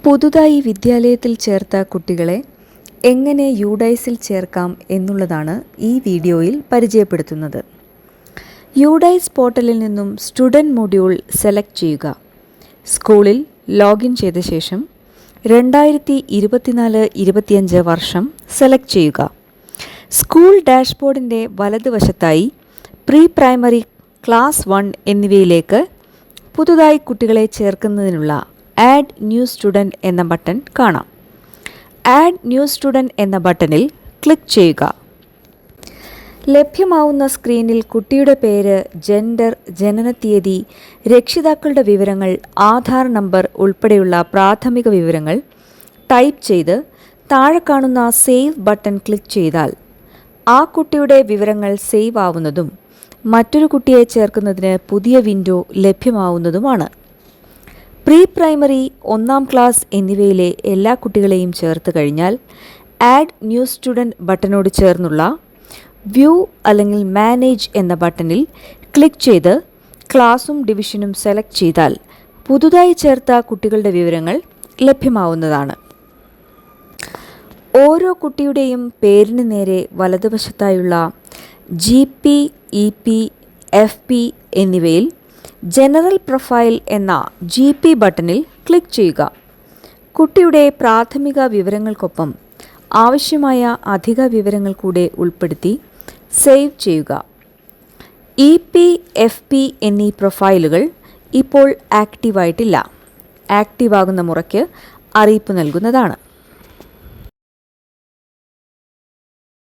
പുതുതായി വിദ്യാലയത്തിൽ ചേർത്ത കുട്ടികളെ എങ്ങനെ യുഡൈസിൽ ചേർക്കാം എന്നുള്ളതാണ് ഈ വീഡിയോയിൽ പരിചയപ്പെടുത്തുന്നത്. യുഡൈസ് പോർട്ടലിൽ നിന്നും സ്റ്റുഡൻറ് മൊഡ്യൂൾ സെലക്ട് ചെയ്യുക. സ്കൂളിൽ ലോഗിൻ ചെയ്ത ശേഷം 2024-25 വർഷം സെലക്ട് ചെയ്യുക. സ്കൂൾ ഡാഷ്ബോർഡിൻ്റെ വലതുവശത്തായി പ്രീ പ്രൈമറി, ക്ലാസ് 1 എന്നിവയിലേക്ക് പുതുതായി കുട്ടികളെ ചേർക്കുന്നതിനുള്ള ആഡ് ന്യൂ സ്റ്റുഡൻറ് എന്ന ബട്ടൺ കാണാം. ആഡ് ന്യൂ സ്റ്റുഡൻറ് എന്ന ബട്ടണിൽ ക്ലിക്ക് ചെയ്യുക. ലഭ്യമാവുന്ന സ്ക്രീനിൽ കുട്ടിയുടെ പേര്, ജെൻഡർ, ജനനത്തീയതി, രക്ഷിതാക്കളുടെ വിവരങ്ങൾ, ആധാർ നമ്പർ ഉൾപ്പെടെയുള്ള പ്രാഥമിക വിവരങ്ങൾ ടൈപ്പ് ചെയ്ത് താഴെ കാണുന്ന സേവ് ബട്ടൺ ക്ലിക്ക് ചെയ്താൽ ആ കുട്ടിയുടെ വിവരങ്ങൾ സേവ് ആവുന്നതും മറ്റൊരു കുട്ടിയെ ചേർക്കുന്നതിന് പുതിയ വിൻഡോ ലഭ്യമാവുന്നതുമാണ്. പ്രീ പ്രൈമറി, 1ാം ക്ലാസ് എന്നിവയിലെ എല്ലാ കുട്ടികളെയും ചേർത്ത് കഴിഞ്ഞാൽ ആഡ് ന്യൂ സ്റ്റുഡൻറ് ബട്ടനോട് ചേർന്നുള്ള വ്യൂ അല്ലെങ്കിൽ മാനേജ് എന്ന ബട്ടണിൽ ക്ലിക്ക് ചെയ്ത് ക്ലാസും ഡിവിഷനും സെലക്ട് ചെയ്താൽ പുതുതായി ചേർത്ത കുട്ടികളുടെ വിവരങ്ങൾ ലഭ്യമാവുന്നതാണ്. ഓരോ കുട്ടിയുടെയും പേരിന് നേരെ വലതുവശത്തായുള്ള GP, EP, FP എന്നിവയിൽ ജനറൽ പ്രൊഫൈൽ എന്ന GP ബട്ടണിൽ ക്ലിക്ക് ചെയ്യുക. കുട്ടിയുടെ പ്രാഥമിക വിവരങ്ങൾക്കൊപ്പം ആവശ്യമായ അധിക വിവരങ്ങൾ കൂടെ ഉൾപ്പെടുത്തി സേവ് ചെയ്യുക. EP, FP എന്നീ പ്രൊഫൈലുകൾ ഇപ്പോൾ ആക്റ്റീവായിട്ടില്ല. ആക്റ്റീവാകുന്ന മുറയ്ക്ക് അറിയിപ്പ് നൽകുന്നതാണ്.